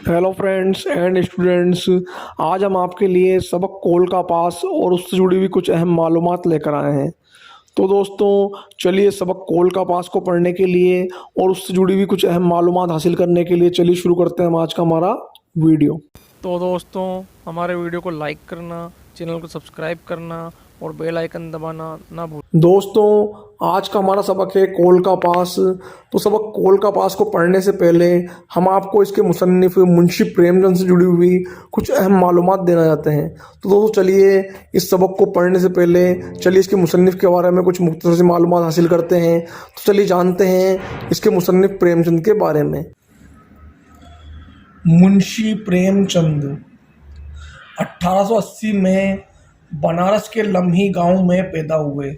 Hello friends and students. आज हम आपके लिए सबक कोल का पास और उससे जुड़ी हुई कुछ अहम मालूमात लेकर आए हैं। तो दोस्तों चलिए सबक कोल का पास को पढ़ने के लिए और उससे जुड़ी हुई कुछ अहम मालूमात हासिल करने के लिए चलिए शुरू करते हैं हम आज का हमारा वीडियो। तो दोस्तों हमारे वीडियो को लाइक करना, चैनल को सब्सक्राइब करना और बेल आइकन दबाना ना भूलें। दोस्तों आज का हमारा सबक है कोल का पास। तो सबक कोल का पास को पढ़ने से पहले हम आपको इसके मुसन्निफ मुंशी प्रेमचंद से जुड़ी हुई कुछ अहम मालूमात देना चाहते हैं। तो दोस्तों चलिए इस सबक को पढ़ने से पहले चलिए इसके मुसन्निफ के बारे में कुछ मुख्तसर सी मालूमात हासिल करते हैं। तो चलिए जानते हैं इसके मुसन्निफ प्रेमचंद के बारे में। मुंशी प्रेमचंद 1880 में बनारस के लम्ही गांव में पैदा हुए।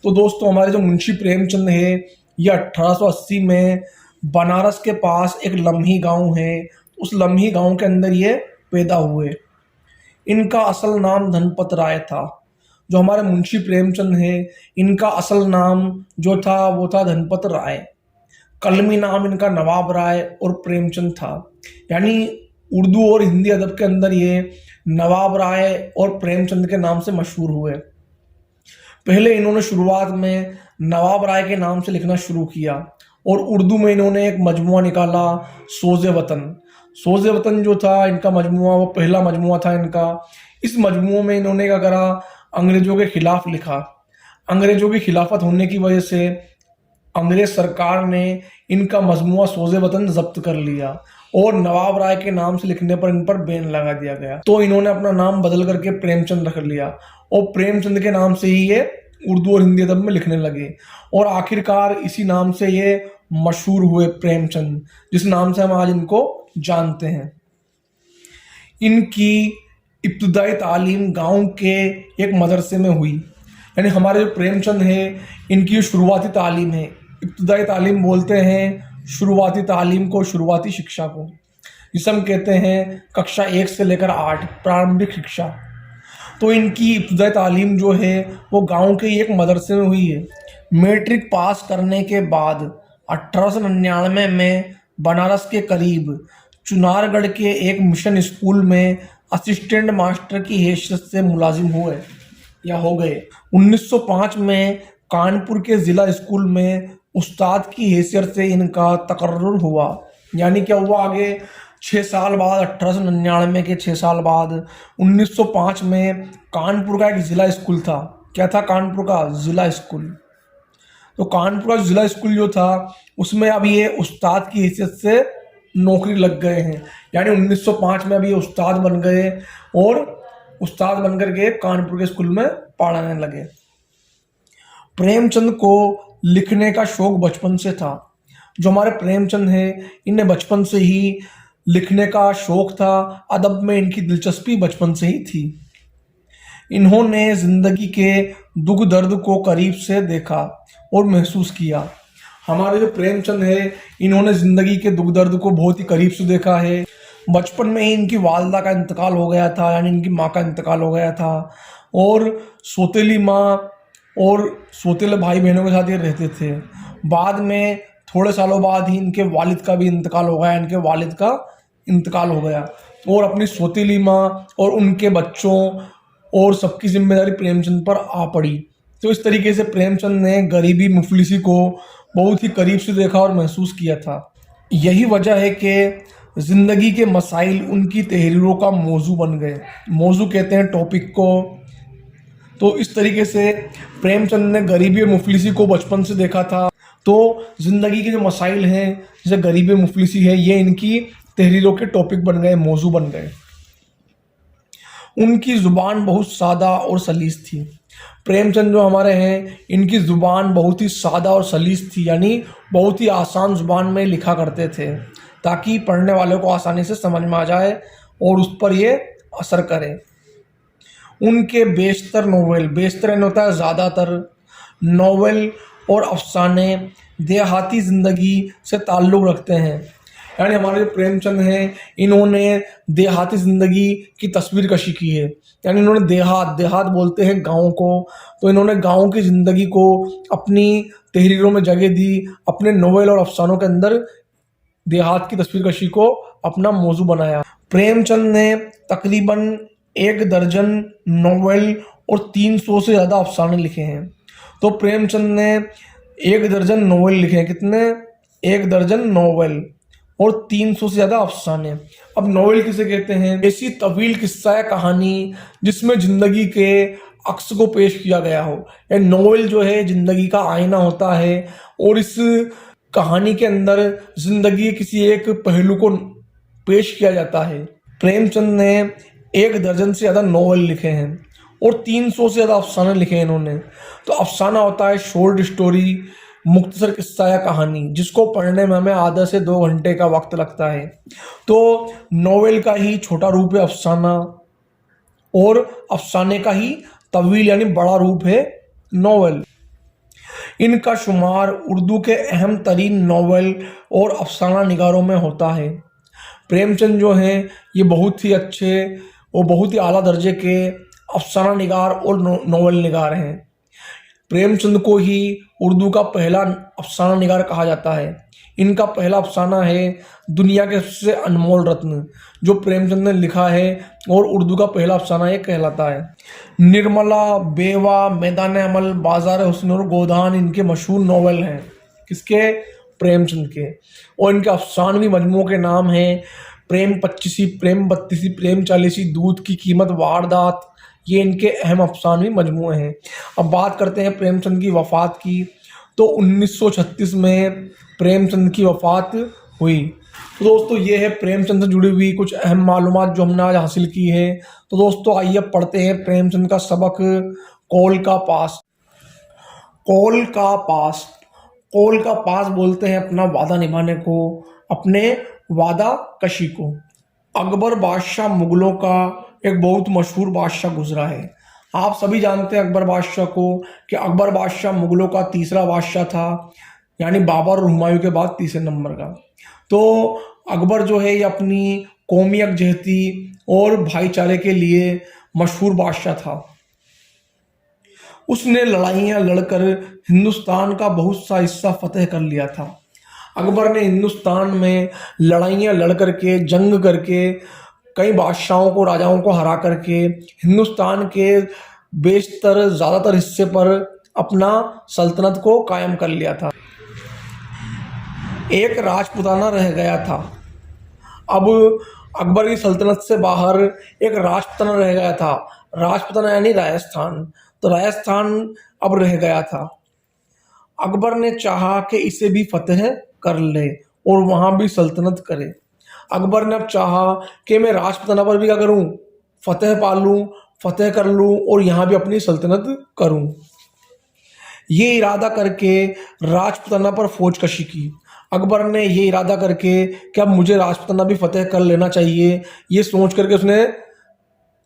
तो दोस्तों हमारे जो मुंशी प्रेमचंद है ये 1880 में बनारस के पास एक लम्ही गांव है, उस लम्ही गांव के अंदर ये पैदा हुए। इनका असल नाम धनपत राय था। जो हमारे मुंशी प्रेमचंद है इनका असल नाम जो था वो था धनपत राय। कलमी नाम इनका नवाब राय और प्रेमचंद था। यानी उर्दू और हिंदी अदब के अंदर ये नवाब राय और प्रेमचंद के नाम से मशहूर हुए। पहले इन्होंने शुरुआत में नवाब राय के नाम से लिखना शुरू किया और उर्दू में इन्होंने एक मजमुआ निकाला सोज़े वतन। सोज़े वतन जो था इनका मजमुआ वो पहला मजमुआ था इनका। इस मजमुए में इन्होंने क्या करा, अंग्रेजों के खिलाफ लिखा। अंग्रेजों की खिलाफत होने की वजह से अंग्रेज सरकार ने इनका मजमुआ सोज़े वतन जब्त कर लिया और नवाब राय के नाम से लिखने पर इन पर बैन लगा दिया गया। तो इन्होंने अपना नाम बदल करके प्रेमचंद रख लिया और प्रेमचंद के नाम से ही ये उर्दू और हिंदी अदब में लिखने लगे और आखिरकार इसी नाम से ये मशहूर हुए प्रेमचंद, जिस नाम से हम आज इनको जानते हैं। इनकी इब्तदाई तालीम गांव के एक मदरसे में हुई। यानी हमारे जो प्रेमचंद है इनकी शुरुआती तालीम है, इब्तदाई तालीम बोलते हैं शुरुआती तालीम को, शुरुआती शिक्षा को, जिसे हम कहते हैं कक्षा 1 से लेकर 8 प्रारंभिक शिक्षा। तो इनकी इब्तदाई तालीम जो है वो गांव के एक मदरसे में हुई है। मैट्रिक पास करने के बाद 1899 में बनारस के करीब चुनारगढ़ के एक मिशन स्कूल में असिस्टेंट मास्टर की हैसियत से मुलाजिम हुए या हो गए। 1905 में कानपुर के ज़िला स्कूल में उस्ताद की हैसियत से इनका तकर्रुर हुआ। यानी क्या हुआ, आगे 6 साल बाद 1899 के 6 साल बाद 1905 में कानपुर का एक ज़िला स्कूल था। क्या था कानपुर का ज़िला स्कूल? तो कानपुर का ज़िला स्कूल जो था उसमें अब ये उस्ताद की हैसियत से नौकरी लग गए हैं। यानी 1905 में अब ये उस्ताद बन गए और उस्ताद बनकर के कानपुर के स्कूल में पढ़ाने लगे। प्रेमचंद को लिखने का शौक बचपन से था। जो हमारे प्रेमचंद हैं इन्हें बचपन से ही लिखने का शौक था। अदब में इनकी दिलचस्पी बचपन से ही थी। इन्होंने जिंदगी के दुख दर्द को करीब से देखा और महसूस किया। हमारे जो प्रेमचंद है इन्होंने जिंदगी के दुख दर्द को बहुत ही करीब से देखा है। बचपन में ही इनकी वालदा का इंतकाल हो गया था, यानी इनकी माँ का इंतकाल हो गया था और सौतेली माँ और सौतेले भाई बहनों के साथ ये रहते थे। बाद में थोड़े सालों बाद ही इनके वालिद का भी इंतकाल हो गया, इनके वालिद का इंतकाल हो गया और अपनी सौतेली माँ और उनके बच्चों और सबकी जिम्मेदारी प्रेमचंद पर आ पड़ी। तो इस तरीके से प्रेमचंद ने गरीबी मुफलिसी को बहुत ही करीब से देखा और महसूस किया था। यही वजह है कि ज़िंदगी के मसाइल उनकी तहरीरों का मौजू बन गए। मौजू कहते हैं टॉपिक को। तो इस तरीके से प्रेमचंद ने गरीबी और मुफलिसी को बचपन से देखा था। तो ज़िंदगी के जो मसाइल हैं जैसे गरीबी मुफलिसी है ये इनकी तहरीरों के टॉपिक बन गए, मौजू बन गए। उनकी ज़ुबान बहुत सादा और सलीस थी। प्रेमचंद जो हमारे हैं इनकी ज़ुबान बहुत ही सादा और सलीस थी, यानी बहुत ही आसान ज़ुबान में लिखा करते थे ताकि पढ़ने वालों को आसानी से समझ में आ जाए और उस पर ये असर करे। उनके बेशतर नोवेल, बेशतर होता है ज़्यादातर, नोवेल और अफसाने देहाती ज़िंदगी से ताल्लुक़ रखते हैं। यानी हमारे जो प्रेमचंद हैं इन्होंने देहाती ज़िंदगी की तस्वीर कशी की है। यानी इन्होंने देहात बोलते हैं गाँव को, तो इन्होंने गाँव की ज़िंदगी को अपनी तहरीरों में जगह दी। अपने नोवेल और अफसानों के अंदर देहात की तस्वीर कशी को अपना मौजू बनाया। प्रेमचंद ने तकरीबन 1 दर्जन नॉवेल और 300 से ज़्यादा अफसाने लिखे हैं। तो प्रेमचंद ने 1 दर्जन नॉवेल लिखे हैं। कितने? 1 दर्जन नॉवेल और 300 से ज़्यादा अफसाने। अब नॉवेल किसे कहते हैं? ऐसी तवील किस्सा कहानी जिसमें ज़िंदगी के अक्स को पेश किया गया हो। ये नॉवेल जो है ज़िंदगी का आईना होता है और इस कहानी के अंदर ज़िंदगी के किसी एक पहलू को पेश किया जाता है। प्रेमचंद ने 1 दर्जन से ज़्यादा नॉवेल लिखे हैं और 300 से ज़्यादा अफसाने लिखे हैं इन्होंने। तो अफसाना होता है शॉर्ट स्टोरी, मुख्तसर किस्सा या कहानी, जिसको पढ़ने में हमें आधा से 2 घंटे का वक्त लगता है। तो नॉवेल का ही छोटा रूप है अफसाना और अफसाने का ही तवील यानी बड़ा रूप है नॉवेल। इनका शुमार उर्दू के अहम तरीन नॉवेल और अफसाना निगारों में होता है। प्रेमचंद जो हैं ये बहुत ही अच्छे और बहुत ही आला दर्जे के अफसाना निगार और नॉवेल निगार हैं। प्रेमचंद को ही उर्दू का पहला अफसाना निगार कहा जाता है। इनका पहला अफसाना है दुनिया के सबसे अनमोल रत्न, जो प्रेमचंद ने लिखा है और उर्दू का पहला अफसाना ये कहलाता है। निर्मला, बेवा, मैदान अमल, बाजार हुस्न और गोदान इनके मशहूर नॉवेल हैं। किसके? प्रेमचंद के। और इनके अफसानवी मजमू के नाम हैं प्रेम 25, प्रेम 32, प्रेम 40, दूध की कीमत, वारदात। ये इनके अहम अफसानवी मजमूए हैं। अब बात करते हैं प्रेमचंद की वफ़ात की। तो 1936 में प्रेमचंद की वफ़ात हुई। तो दोस्तों ये है प्रेमचंद से जुड़ी हुई कुछ अहम मालूमात जो हमने आज हासिल की है। तो दोस्तों आइए पढ़ते हैं प्रेमचंद का सबक, कौल का पास। कौल का पास, कौल का पास बोलते हैं अपना वादा निभाने को, अपने वादा कशी को। अकबर बादशाह मुगलों का एक बहुत मशहूर बादशाह गुजरा है। आप सभी जानते हैं अकबर बादशाह को कि अकबर बादशाह मुगलों का तीसरा बादशाह था, यानी बाबर और हुमायूं के बाद तीसरे नंबर का। तो अकबर जो है ये अपनी कौमी यकजहती और भाईचारे के लिए मशहूर बादशाह था। उसने लड़ाइयाँ लड़कर हिंदुस्तान का बहुत सा हिस्सा फतेह कर लिया था। अकबर ने हिंदुस्तान में लड़ाइयाँ लड़ करके, जंग करके, कई बादशाहों को, राजाओं को हरा करके हिंदुस्तान के बेशतर ज़्यादातर हिस्से पर अपना सल्तनत को कायम कर लिया था। एक राजपुताना रह गया था। अब अकबर की सल्तनत से बाहर एक राजपुताना रह गया था। राजपुताना यानी राजस्थान। तो राजस्थान अब रह गया था। अकबर ने चाहा कि इसे भी फतेह कर ले और वहाँ भी सल्तनत करे। अकबर ने अब चाहा कि मैं राजपुताना पर भी क्या करूँ, फतेह पा लूँ, फतेह कर लूँ और यहाँ भी अपनी सल्तनत करूँ। ये इरादा करके राजपुताना पर फौज कशी की। अकबर ने ये इरादा करके कि अब मुझे राजपुताना भी फतेह कर लेना चाहिए, ये सोच करके उसने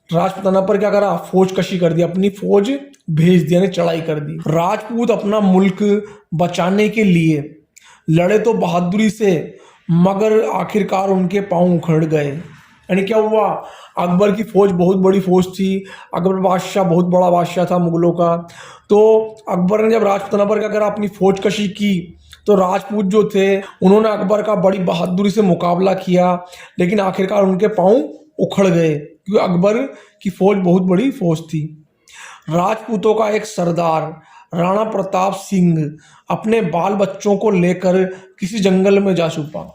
राजपुताना पर क्या करा, फौज कशी कर दी, अपनी फौज भेज दी, यानी चढ़ाई कर दी। राजपूत अपना मुल्क बचाने के लिए लड़े तो बहादुरी से, मगर आखिरकार उनके पांव उखड़ गए। यानी क्या हुआ, अकबर की फौज बहुत बड़ी फौज थी, अकबर बादशाह बहुत बड़ा बादशाह था मुगलों का। तो अकबर ने जब राजपुताना पर क्या करा, अपनी फौज कशी की, तो राजपूत जो थे उन्होंने अकबर का बड़ी बहादुरी से मुकाबला किया, लेकिन आखिरकार उनके पांव उखड़ गए क्योंकि अकबर की फौज बहुत बड़ी फौज थी। राजपूतों का एक सरदार राणा प्रताप सिंह अपने बाल बच्चों को लेकर किसी जंगल में जा छुपा।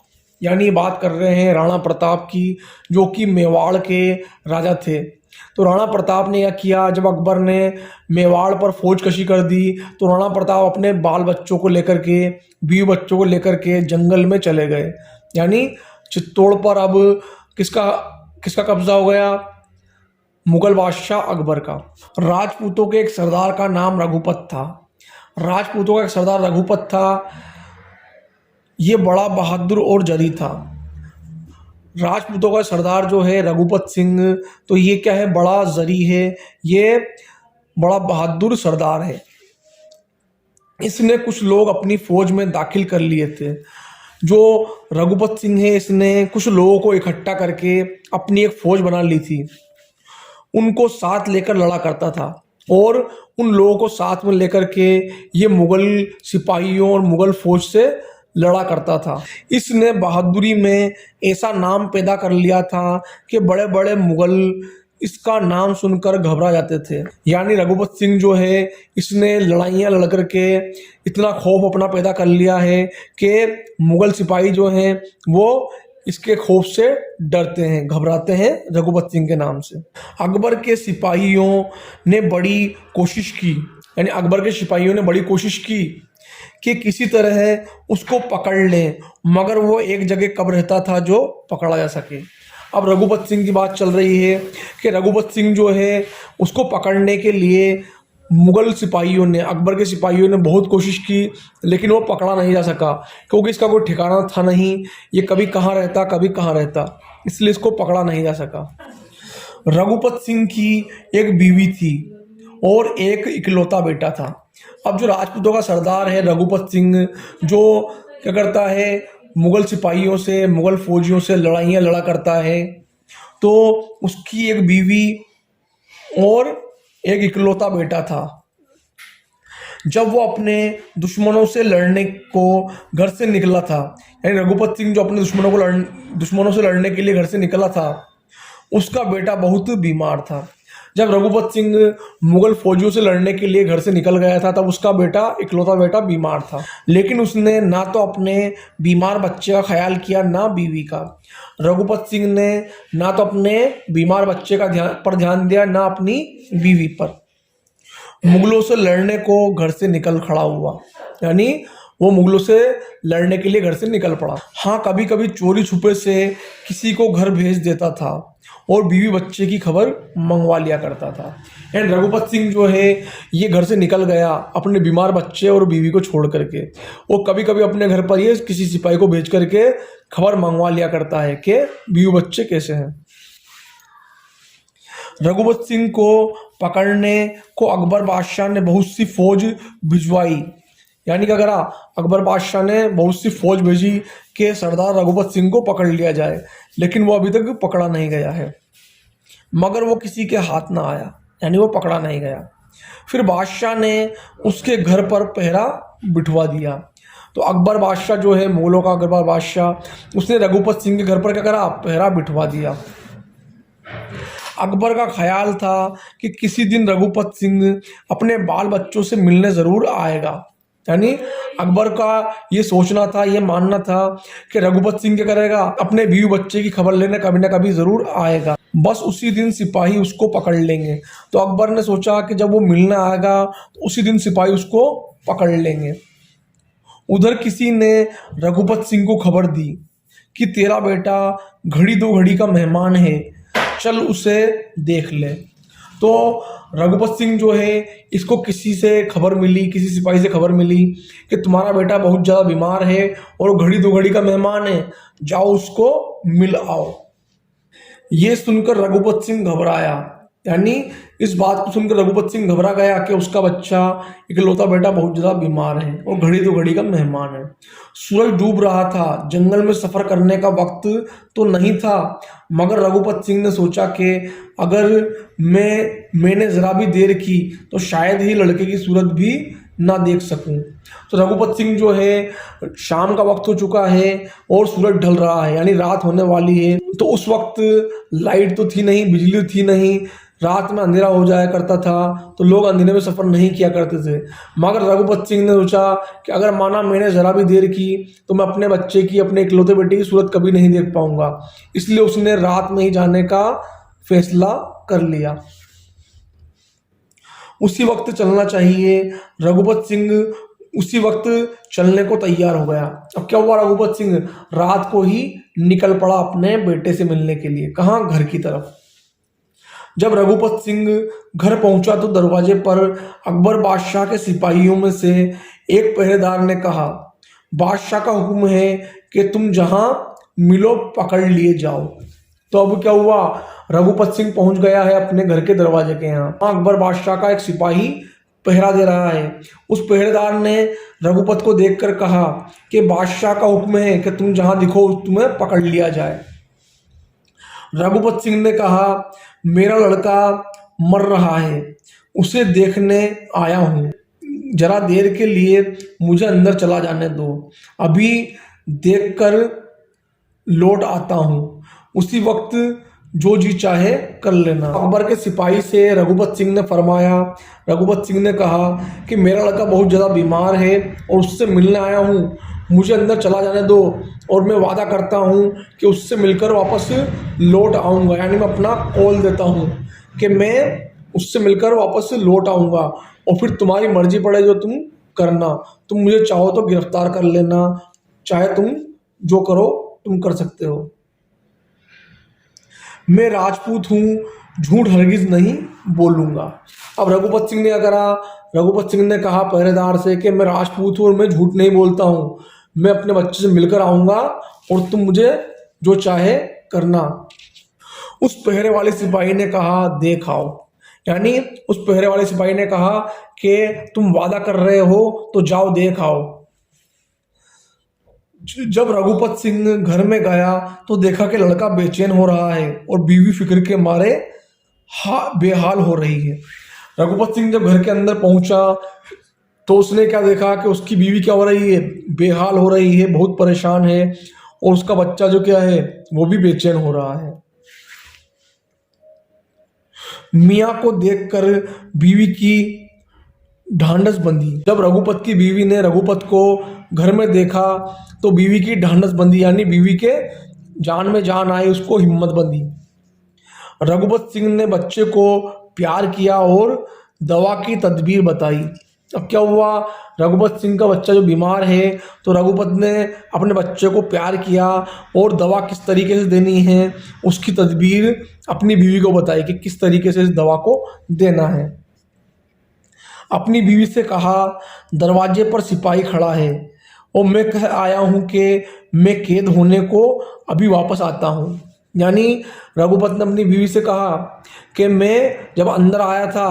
यानी बात कर रहे हैं राणा प्रताप की, जो कि मेवाड़ के राजा थे। तो राणा प्रताप ने क्या किया, जब अकबर ने मेवाड़ पर फौज कशी कर दी तो राणा प्रताप अपने बाल बच्चों को लेकर के, बीवी बच्चों को लेकर के जंगल में चले गए। यानी चित्तौड़ पर अब किसका कब्जा हो गया, मुगल बादशाह अकबर का। राजपूतों के एक सरदार का नाम रघुपत था। राजपूतों का एक सरदार रघुपत था, ये बड़ा बहादुर और जरी था। राजपूतों का सरदार जो है रघुपत सिंह, तो ये क्या है, बड़ा जरी है, ये बड़ा बहादुर सरदार है। इसने कुछ लोग अपनी फौज में दाखिल कर लिए थे। जो रघुपत सिंह है, इसने कुछ लोगों को इकट्ठा करके अपनी एक फौज बना ली थी। उनको साथ लेकर लड़ा करता था और उन लोगों को साथ में लेकर के ये मुगल सिपाहियों और मुगल फौज से लड़ा करता था। इसने बहादुरी में ऐसा नाम पैदा कर लिया था कि बड़े बड़े मुगल इसका नाम सुनकर घबरा जाते थे। यानी रघुपत सिंह जो है, इसने लड़ाइयाँ लड़ करके इतना खौफ अपना पैदा कर लिया है कि मुगल सिपाही जो हैं वो इसके खौफ से डरते हैं, घबराते हैं रघुपत सिंह के नाम से। अकबर के सिपाहियों ने बड़ी कोशिश की, यानी अकबर के सिपाहियों ने बड़ी कोशिश की कि किसी तरह उसको पकड़ लें, मगर वो एक जगह कब रहता था जो पकड़ा जा सके। अब रघुपत सिंह की बात चल रही है कि रघुपत सिंह जो है उसको पकड़ने के लिए मुगल सिपाहियों ने, अकबर के सिपाहियों ने बहुत कोशिश की, लेकिन वो पकड़ा नहीं जा सका क्योंकि इसका कोई ठिकाना था नहीं, ये कभी कहाँ रहता कभी कहाँ रहता, इसलिए इसको पकड़ा नहीं जा सका। रघुपत सिंह की एक बीवी थी और एक इकलौता बेटा था। अब जो राजपूतों का सरदार है रघुपत सिंह, जो क्या करता है, मुगल सिपाहियों से, मुगल फौजियों से लड़ाइयाँ लड़ा करता है, तो उसकी एक बीवी और एक इकलौता बेटा था। जब वो अपने दुश्मनों से लड़ने को घर से निकला था, यानी रघुपत सिंह जो अपने दुश्मनों से लड़ने के लिए घर से निकला था, उसका बेटा बहुत बीमार था। जब रघुपत सिंह मुगल फौजियों से लड़ने के लिए घर से निकल गया था, तब उसका बेटा, इकलौता बेटा, बीमार था। लेकिन उसने ना तो अपने बीमार बच्चे का ख्याल किया, ना बीवी का। रघुपत सिंह ने ना तो अपने बीमार बच्चे का ध्यान दिया, ना अपनी बीवी पर। मुगलों से लड़ने को घर से निकल खड़ा हुआ, यानी वो मुगलों से लड़ने के लिए घर से निकल पड़ा। हाँ, कभी कभी चोरी छुपे से किसी को घर भेज देता था और बीवी बच्चे की खबर मंगवा लिया करता था। एंड रघुपत सिंह जो है ये घर से निकल गया अपने बीमार बच्चे और बीवी को छोड़ करके। वो कभी कभी अपने घर पर ये किसी सिपाही को भेज करके खबर मंगवा लिया करता है कि बीवी बच्चे कैसे हैं। रघुपत सिंह को पकड़ने को अकबर बादशाह ने बहुत सी फौज भिजवाई, यानी क्या करा, अकबर बादशाह ने बहुत सी फौज भेजी कि सरदार रघुपत सिंह को पकड़ लिया जाए, लेकिन वो अभी तक पकड़ा नहीं गया है। मगर वो किसी के हाथ ना आया, यानी वो पकड़ा नहीं गया। फिर बादशाह ने उसके घर पर पहरा बिठवा दिया। तो अकबर बादशाह जो है, मुगलों का अकबर बादशाह, उसने रघुपत सिंह के घर पर क्या करा, पहरा बिठवा दिया। अकबर का ख्याल था कि किसी दिन रघुपत सिंह अपने बाल बच्चों से मिलने ज़रूर आएगा, यानी अकबर का ये सोचना था, ये मानना था कि रघुपत सिंह क्या करेगा, अपने बीवी बच्चे की खबर लेने कभी ना कभी ज़रूर आएगा, बस उसी दिन सिपाही उसको पकड़ लेंगे। तो अकबर ने सोचा कि जब वो मिलने आएगा तो उसी दिन सिपाही उसको पकड़ लेंगे। उधर किसी ने रघुपत सिंह को खबर दी कि तेरा बेटा घड़ी दो घड़ी का मेहमान है, चल उसे देख ले। तो रघुपत सिंह जो है, इसको किसी से खबर मिली, किसी सिपाही से खबर मिली कि तुम्हारा बेटा बहुत ज़्यादा बीमार है और घड़ी दो घड़ी का मेहमान है, जाओ उसको मिल आओ। ये सुनकर रघुपत सिंह घबराया, यानी इस बात को सुनकर रघुपत सिंह घबरा गया कि उसका बच्चा, इकलौता बेटा, बहुत ज़्यादा बीमार है और घड़ी दो घड़ी का मेहमान है। सूरज डूब रहा था, जंगल में सफ़र करने का वक्त तो नहीं था, मगर रघुपत सिंह ने सोचा कि अगर मैंने ज़रा भी देर की तो शायद ही लड़के की सूरत भी ना देख सकूं। तो रघुपत सिंह जो है, शाम का वक्त हो चुका है और सूरज ढल रहा है, यानी रात होने वाली है। तो उस वक्त लाइट तो थी नहीं, बिजली थी नहीं, रात में अंधेरा हो जाया करता था, तो लोग अंधेरे में सफ़र नहीं किया करते थे। मगर रघुपत सिंह ने सोचा कि अगर माना मैंने ज़रा भी देर की तो मैं अपने बच्चे की, अपने इकलौते बेटे की सूरत कभी नहीं देख पाऊंगा, इसलिए उसने रात में ही जाने का फैसला कर लिया। उसी वक्त चलना चाहिए, रघुपत सिंह उसी वक्त चलने को तैयार हो गया। अब क्या हुआ, रघुपत सिंह रात को ही निकल पड़ा अपने बेटे से मिलने के लिए। कहाँ, घर की तरफ। जब रघुपत सिंह घर पहुंचा तो दरवाजे पर अकबर बादशाह के सिपाहियों में से एक पहरेदार ने कहा, बादशाह का हुक्म है कि तुम जहां मिलो पकड़ लिए जाओ। तो अब क्या हुआ, रघुपत सिंह पहुंच गया है अपने घर के दरवाजे के यहाँ। अकबर बादशाह का एक सिपाही पहरा दे रहा है। उस पहरेदार ने रघुपत को देखकर कहा कि बादशाह का हुक्म है कि तुम जहां दिखो तुम्हें पकड़ लिया जाए। रघुपत सिंह ने कहा, मेरा लड़का मर रहा है, उसे देखने आया हूँ। जरा देर के लिए मुझे अंदर चला जाने दो, अभी देखकर लौट आता हूँ, उसी वक्त जो जी चाहे कर लेना। अकबर के सिपाही से रघुपत सिंह ने फरमाया, रघुपत सिंह ने कहा कि मेरा लड़का बहुत ज़्यादा बीमार है और उससे मिलने आया हूँ, मुझे अंदर चला जाने दो और मैं वादा करता हूँ कि उससे मिलकर वापस लौट आऊँगा। यानी मैं अपना कॉल देता हूँ कि मैं उससे मिलकर वापस लौट आऊँगा और फिर तुम्हारी मर्जी पड़े जो तुम करना। तुम मुझे चाहो तो गिरफ्तार कर लेना, चाहे तुम जो करो तुम कर सकते हो। मैं राजपूत हूँ, झूठ हरगिज नहीं बोलूँगा। अब रघुपत सिंह ने क्या करा, रघुपत सिंह ने कहा पहरेदार से कि मैं राजपूत हूँ और मैं झूठ नहीं बोलता हूँ, मैं अपने बच्चे से मिलकर आऊँगा और तुम मुझे जो चाहे करना। उस पहरे वाले सिपाही ने कहा देख आओ, यानी उस पहरे वाले सिपाही ने कहा कि तुम वादा कर रहे हो तो जाओ देख आओ। जब रघुपत सिंह घर में गया तो देखा कि लड़का बेचैन हो रहा है और बीवी फिक्र के मारे बेहाल हो रही है। रघुपत सिंह जब घर के अंदर पहुंचा तो उसने क्या देखा कि उसकी बीवी क्या हो रही है, बेहाल हो रही है, बहुत परेशान है और उसका बच्चा जो क्या है वो भी बेचैन हो रहा है। मियाँ को देखकर बीवी की ढांढस बंधी। जब रघुपत की बीवी ने रघुपत को घर में देखा तो बीवी की ढांढस बंधी, यानी बीवी के जान में जान आई, उसको हिम्मत बंधी। रघुपत सिंह ने बच्चे को प्यार किया और दवा की तदबीर बताई। अब क्या हुआ, रघुपत सिंह का बच्चा जो बीमार है तो रघुपत ने अपने बच्चे को प्यार किया और दवा किस तरीके से देनी है उसकी तदबीर अपनी बीवी को बताई कि किस तरीके से इस दवा को देना है। अपनी बीवी से कहा दरवाजे पर सिपाही खड़ा है और मैं कह आया हूँ कि मैं कैद होने को अभी वापस आता हूँ। यानी रघुपत ने अपनी बीवी से कहा कि मैं जब अंदर आया था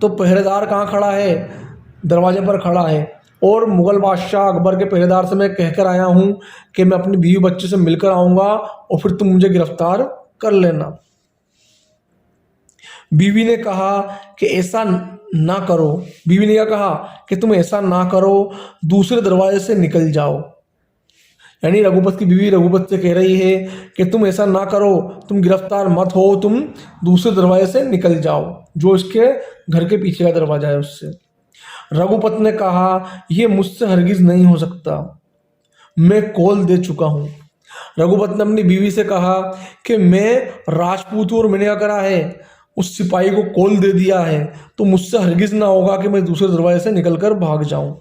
तो पहरेदार कहाँ खड़ा है, दरवाजे पर खड़ा है और मुगल बादशाह अकबर के पहरेदार से मैं कहकर आया हूँ कि मैं अपनी बीवी बच्चे से मिलकर आऊँगा और फिर तुम मुझे गिरफ्तार कर लेना। बीवी ने कहा कि ऐसा ना करो, बीवी ने क्या कहा कि तुम ऐसा ना करो, दूसरे दरवाजे से निकल जाओ। यानी रघुपत की बीवी रघुपत से कह रही है कि तुम ऐसा ना करो, तुम गिरफ्तार मत हो, तुम दूसरे दरवाजे से निकल जाओ, जो इसके घर के पीछे का दरवाजा है उससे। रघुपत ने कहा यह मुझसे हरगिज नहीं हो सकता, मैं कॉल दे चुका हूँ। रघुपत ने अपनी बीवी से कहा कि मैं राजपूत हूँ और मैंने क्या करा है, उस सिपाही को कॉल दे दिया है, तो मुझसे हरगिज ना होगा कि मैं दूसरे दरवाजे से निकलकर भाग जाऊं।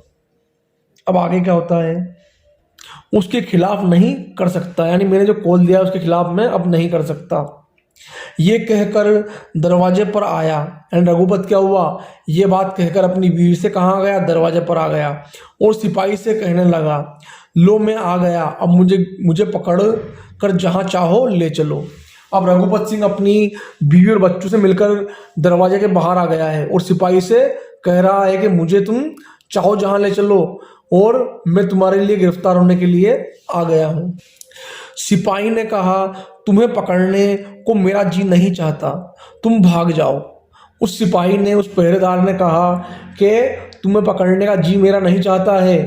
अब आगे क्या होता है, उसके खिलाफ नहीं कर सकता, यानी मैंने जो कॉल दिया उसके खिलाफ मैं अब नहीं कर सकता। ये कहकर दरवाजे पर आया। एंड रघुपत क्या हुआ, ये बात कहकर अपनी बीवी से कहाँ गया, दरवाजे पर आ गया और सिपाही से कहने लगा लो मैं आ गया, अब मुझे पकड़ कर जहाँ चाहो ले चलो। अब रघुपत सिंह अपनी बीवी और बच्चों से मिलकर दरवाजे के बाहर आ गया है और सिपाही से कह रहा है कि मुझे तुम चाहो जहाँ ले चलो और मैं तुम्हारे लिए गिरफ्तार होने के लिए आ गया हूँ। सिपाही ने कहा तुम्हें पकड़ने को मेरा जी नहीं चाहता, तुम भाग जाओ। उस सिपाही ने, उस पहरेदार ने कहा कि तुम्हें पकड़ने का जी मेरा नहीं चाहता है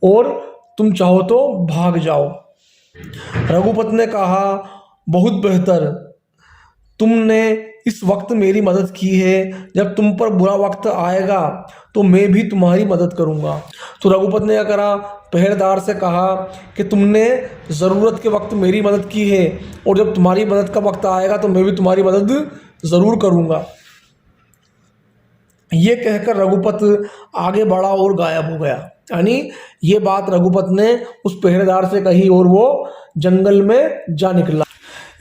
और तुम चाहो तो भाग जाओ। रघुपत ने कहा बहुत बेहतर, तुमने इस वक्त मेरी मदद की है, जब तुम पर बुरा वक्त आएगा तो मैं भी तुम्हारी मदद करूंगा। तो रघुपत ने क्या करा, पहरेदार से कहा कि तुमने ज़रूरत के वक्त मेरी मदद की है और जब तुम्हारी मदद का वक्त आएगा तो मैं भी तुम्हारी मदद ज़रूर करूंगा। ये कहकर रघुपत आगे बढ़ा और गायब हो गया। यानी ये बात रघुपत ने उस पहरेदार से कही और वो जंगल में जा निकला।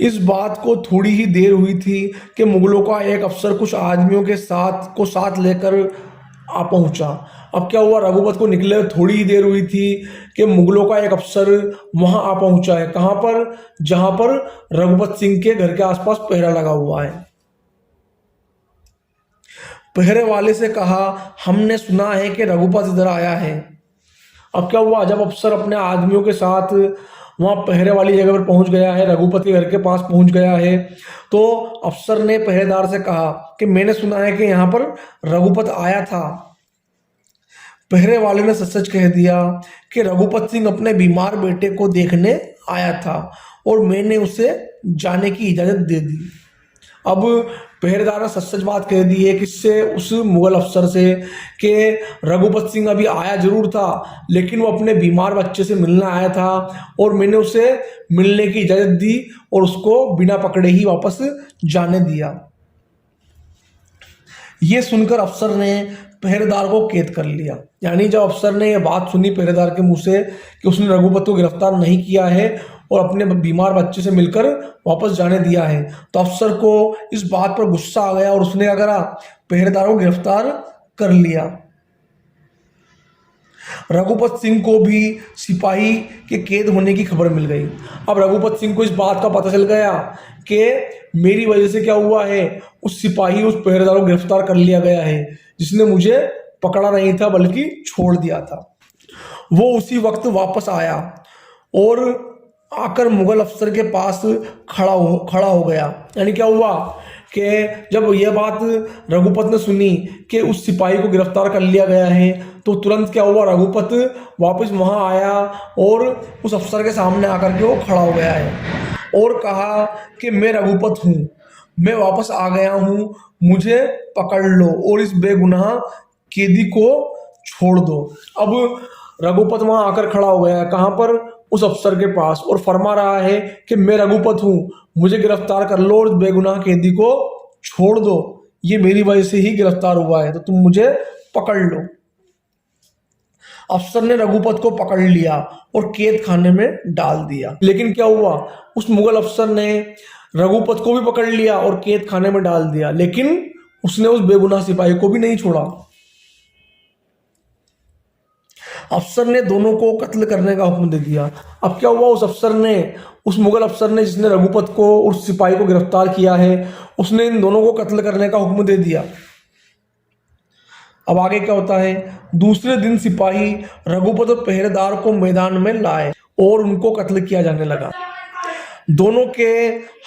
इस बात को थोड़ी ही देर हुई थी कि मुगलों का एक अफसर कुछ आदमियों के साथ लेकर आ पहुंचा। अब क्या हुआ, रघुपत को निकले थोड़ी ही देर हुई थी कि मुगलों का एक अफसर वहां आ पहुंचा है। कहां पर, जहां पर रघुपत सिंह के घर के आसपास पहरा लगा हुआ है। पहरे वाले से कहा हमने सुना है कि रघुपत इधर आया है। अब क्या हुआ, जब अफसर अपने आदमियों के साथ वहां पहरे वाली जगह पर पहुंच गया है, रघुपत के घर के पास पहुंच गया है, तो अफसर ने पहरेदार से कहा कि मैंने सुना है कि यहाँ पर रघुपत आया था। पहरे वाले ने सच सच कह दिया कि रघुपत सिंह अपने बीमार बेटे को देखने आया था और मैंने उसे जाने की इजाज़त दे दी। अब पहरेदार ने सच सच बात कह दी है किससे, उस मुगल अफसर से, कि रघुपत सिंह अभी आया जरूर था लेकिन वो अपने बीमार बच्चे से मिलने आया था और मैंने उसे मिलने की इजाज़त दी और उसको बिना पकड़े ही वापस जाने दिया। ये सुनकर अफसर ने पहरेदार को कैद कर लिया। यानी जब अफसर ने यह बात सुनी पहरेदार के मुंह से कि उसने रघुपत को गिरफ्तार नहीं किया है और अपने बीमार बच्चे से मिलकर वापस जाने दिया है, तो अफसर को इस बात पर गुस्सा आ गया और उसने क्या करा, पहरेदार को गिरफ्तार कर लिया। रघुपत सिंह को भी सिपाही के कैद होने की खबर मिल गई। अब रघुपत सिंह को इस बात का पता चल गया कि मेरी वजह से क्या हुआ है, उस सिपाही उस पहरेदार को गिरफ्तार कर लिया गया है जिसने मुझे पकड़ा नहीं था बल्कि छोड़ दिया था। वो उसी वक्त वापस आया और आकर मुगल अफसर के पास खड़ा हो गया। यानी क्या हुआ कि जब यह बात रघुपत ने सुनी कि उस सिपाही को गिरफ्तार कर लिया गया है तो तुरंत क्या हुआ, रघुपत वापस वहां आया और उस अफसर के सामने आकर के वो खड़ा हो गया है और कहा कि मैं रघुपत हूँ, मैं वापस आ गया हूँ, मुझे पकड़ लो और इस बेगुनाह कैदी को छोड़ दो। अब रघुपत वहां आकर खड़ा हो गया है, कहाँ पर, उस अफसर के पास, और फरमा रहा है कि मैं रघुपत हूँ, मुझे गिरफ्तार कर लो और बेगुनाह कैदी को छोड़ दो, ये मेरी वजह से ही गिरफ्तार हुआ है तो तुम मुझे पकड़ लो। अफसर ने रघुपत को पकड़ लिया और कैद खाने में डाल दिया। लेकिन क्या हुआ, उस मुगल अफसर ने रघुपत को भी पकड़ लिया और कैद खाने में डाल दिया, लेकिन उसने उस बेगुनाह सिपाही को भी नहीं छोड़ा। अफसर ने दोनों को कत्ल करने का हुक्म दे दिया। अब क्या हुआ, उस मुगल अफसर ने जिसने रघुपत को, उस सिपाही को गिरफ्तार किया है, उसने इन दोनों को कत्ल करने का हुक्म दे दिया। अब आगे क्या होता है, दूसरे दिन सिपाही रघुपत और पहरेदार को मैदान में लाए और उनको कत्ल किया जाने लगा। दोनों के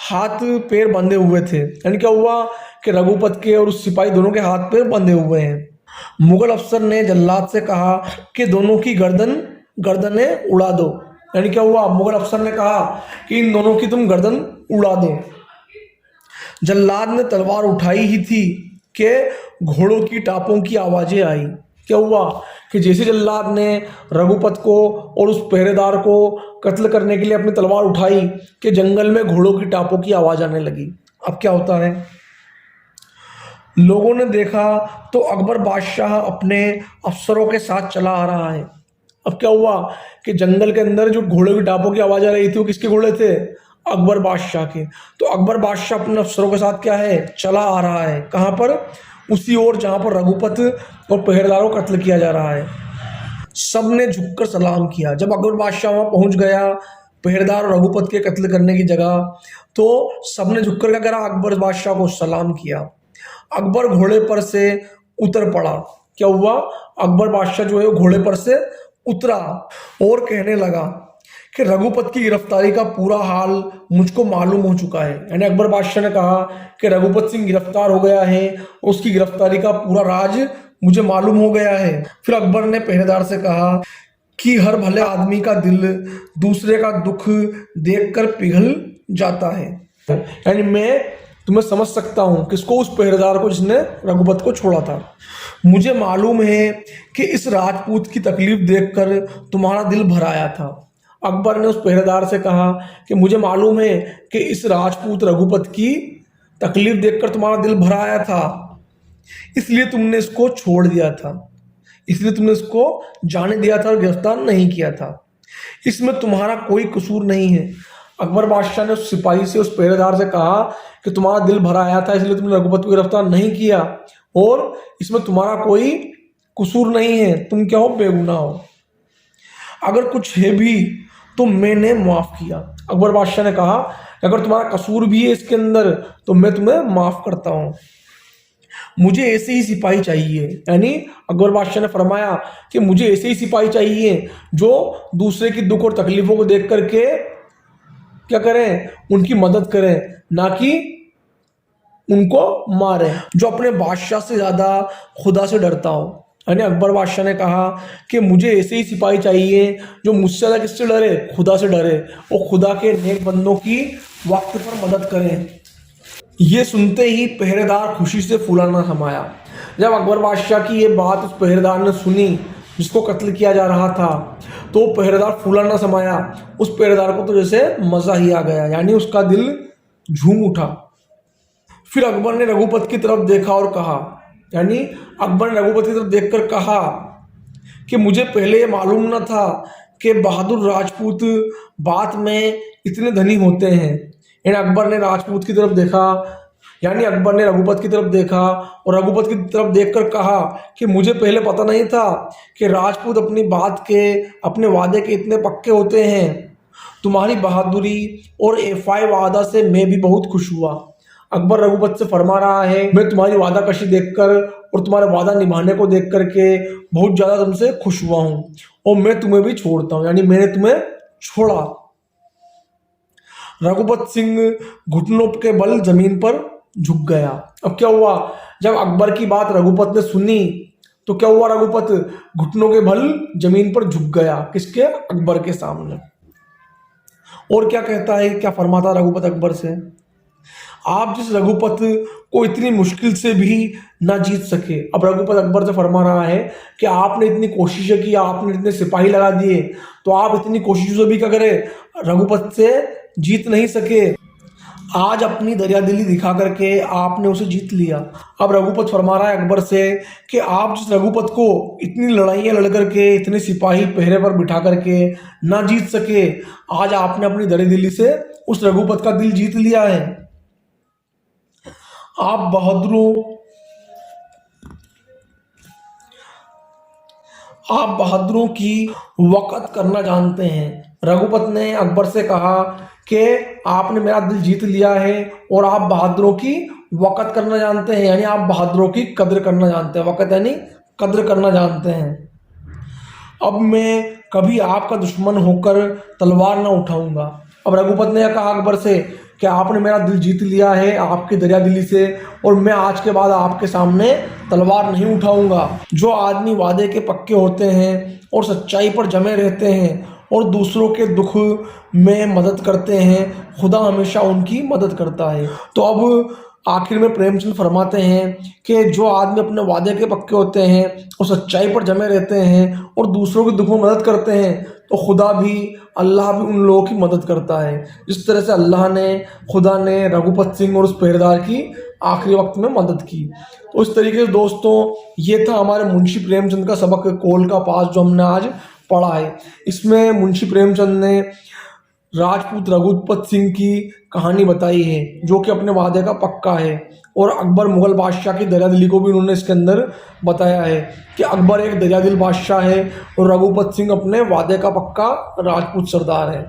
हाथ पैर बंधे हुए थे। यानी क्या हुआ कि रघुपत के और उस सिपाही दोनों के हाथ पैर बंधे हुए हैं। मुगल अफसर ने जल्लाद से कहा कि दोनों की गर्दनें उड़ा दो। यानी क्या हुआ, मुगल अफसर ने कहा कि इन दोनों की तुम गर्दन उड़ा दो। जल्लाद ने तलवार उठाई ही थी कि घोड़ों की टापों की आवाजें आई। क्या हुआ कि जैसे जल्लाद ने रघुपत को और उस पहरेदार को कत्ल करने के लिए अपनी तलवार उठाई कि जंगल में घोड़ों की टापों की आवाज आने लगी। अब क्या होता है, लोगों ने देखा तो अकबर बादशाह अपने अफसरों के साथ चला आ रहा है। अब क्या हुआ कि जंगल के अंदर जो घोड़े की टापों की आवाज आ रही थी वो किसके घोड़े थे, अकबर बादशाह के। तो अकबर बादशाह अपने अफसरों के साथ क्या है, चला आ रहा है। कहाँ पर, उसी ओर जहाँ पर रघुपत और पहरेदारों को कत्ल किया जा रहा है। सब ने झुककर सलाम किया। जब अकबर बादशाह वहाँ पहुँच गया पहरेदार और रघुपत के कत्ल करने की जगह, तो सब ने झुककर क्या करा, अकबर बादशाह को सलाम किया। अकबर घोड़े पर से उतर पड़ा। क्या हुआ, अकबर बादशाह जो है वो घोड़े पर से उतरा और कहने लगा कि रघुपत की गिरफ्तारी का पूरा हाल मुझको मालूम हो चुका है। यानी अकबर बादशाह ने कहा कि रघुपत सिंह गिरफ्तार हो गया है, उसकी गिरफ्तारी का पूरा राज मुझे मालूम हो गया है। फिर अकबर ने पहरेदार से कहा कि हर भले आदमी का दिल दूसरे का दुख देखकर पिघल जाता है। यानी मैं तुम्हें समझ सकता हूं, किसको, उस पहरेदार को जिसने रघुपत को छोड़ा था। मुझे मालूम है कि इस राजपूत की तकलीफ देखकर तुम्हारा दिल भर आया था। अकबर ने उस पहरेदार से कहा कि मुझे मालूम है कि इस राजपूत रघुपत की तकलीफ देखकर तुम्हारा दिल भर आया था, इसलिए तुमने इसको छोड़ दिया था, इसलिए तुमने इसको जाने दिया था और गिरफ्तार नहीं किया था। इसमें तुम्हारा कोई कसूर नहीं है। अकबर बादशाह ने उस सिपाही से, उस पहरेदार से कहा कि तुम्हारा दिल भरा आया था इसलिए तुमने रघुपत को गिरफ्तार नहीं किया और इसमें तुम्हारा कोई कसूर नहीं है, तुम क्या हो, बेगुनाह हो। अगर कुछ है भी तो मैंने माफ किया। अकबर बादशाह ने कहा अगर तुम्हारा कसूर भी है इसके अंदर तो मैं तुम्हें माफ करता हूं। मुझे ऐसे ही सिपाही चाहिए। यानी अकबर बादशाह ने फरमाया कि मुझे ऐसे ही सिपाही चाहिए जो दूसरे की दुख और तकलीफों को देख करके क्या करें, उनकी मदद करें, ना कि उनको मारें, जो अपने बादशाह से ज्यादा खुदा से डरता हो। यानी अकबर बादशाह ने कहा कि मुझे ऐसे ही सिपाही चाहिए जो मुझसे ज़्यादा किससे डरे, खुदा से डरे, और खुदा के नेक बंदों की वक्त पर मदद करें। ये सुनते ही पहरेदार खुशी से फूलाना समाया। जब अकबर बादशाह की ये बात उस पहरेदार ने सुनी जिसको कत्ल किया जा रहा था, तो पहरेदार फूलाना समाया। उस पहरेदार को तो जैसे मज़ा ही आ गया, यानी उसका दिल झूम उठा। फिर अकबर ने रघुपत की तरफ देखा और कहा, यानी अकबर ने रघुपत की तरफ देखकर कहा कि मुझे पहले ये मालूम न था कि बहादुर राजपूत बात में इतने धनी होते हैं। यानी अकबर ने राजपूत की तरफ देखा, यानी अकबर ने रघुपत की तरफ देखा और रघुपत की तरफ देखकर कहा कि मुझे पहले पता नहीं था कि राजपूत अपनी बात के, अपने वादे के इतने पक्के होते हैं। तुम्हारी बहादुरी और एफाई वादा से मैं भी बहुत खुश हुआ। अकबर रघुपत से फरमा रहा है, मैं तुम्हारी वादाकशी देखकर और तुम्हारे वादा निभाने को देख करके बहुत ज़्यादा तुमसे खुश हुआ हूँ, और मैं तुम्हें भी छोड़ता हूँ, यानी मैंने तुम्हें छोड़ा। रघुपत सिंह घुटनों के बल जमीन पर झुक गया। अब क्या हुआ, जब अकबर की बात रघुपत ने सुनी तो क्या हुआ, रघुपत घुटनों के बल जमीन पर झुक गया। किसके? अकबर के सामने। और क्या कहता है, क्या फरमाता रघुपत अकबर से, आप जिस रघुपत को इतनी मुश्किल से भी ना जीत सके। अब रघुपत अकबर से फरमा रहा है कि आपने इतनी कोशिशें की, आपने इतने सिपाही लगा दिए, तो आप इतनी कोशिशों से भी क्या करें, रघुपत से जीत नहीं सके। आज अपनी दरियादिली दिखा करके आपने उसे जीत लिया। अब रघुपत फरमा रहा है अकबर से कि आप जिस रघुपत को इतनी लड़ाइयाँ लड़ करके, इतने सिपाही पहरे पर बिठा करके ना जीत सके, आज आपने अपनी दरियादिली से उस रघुपत का दिल जीत लिया है। आप बहादुरों की वक़्त करना जानते हैं। रघुपत ने अकबर से कहा कि आपने मेरा दिल जीत लिया है और आप बहादुरों की वक़्त करना जानते हैं, यानी आप बहादुरों की कद्र करना जानते हैं। वक़्त यानी कद्र करना जानते हैं। अब मैं कभी आपका दुश्मन होकर तलवार ना उठाऊंगा। अब रघुपत ने कहा अकबर से कि आपने मेरा दिल जीत लिया है आपकी दरियादिली से, और मैं आज के बाद आपके सामने तलवार नहीं उठाऊंगा। जो आदमी वादे के पक्के होते हैं और सच्चाई पर जमे रहते हैं और दूसरों के दुख में मदद करते हैं, खुदा हमेशा उनकी मदद करता है। तो अब आखिर में प्रेमचंद फरमाते हैं कि जो आदमी अपने वादे के पक्के होते हैं और सच्चाई पर जमे रहते हैं और दूसरों के दुख में मदद करते हैं, तो खुदा भी, अल्लाह भी उन लोगों की मदद करता है। जिस तरह से अल्लाह ने, खुदा ने रघुपत सिंह और उस पहरेदार की आखिरी वक्त में मदद की। तो इस तरीके से दोस्तों, ये था हमारे मुंशी प्रेमचंद का सबक कोल का पास जो हमने आज पढ़ा है। इसमें मुंशी प्रेमचंद ने राजपूत रघुपत सिंह की कहानी बताई है जो कि अपने वादे का पक्का है, और अकबर मुगल बादशाह की दरियादिली को भी उन्होंने इसके अंदर बताया है कि अकबर एक दरियादिल बादशाह है और रघुपत सिंह अपने वादे का पक्का राजपूत सरदार है।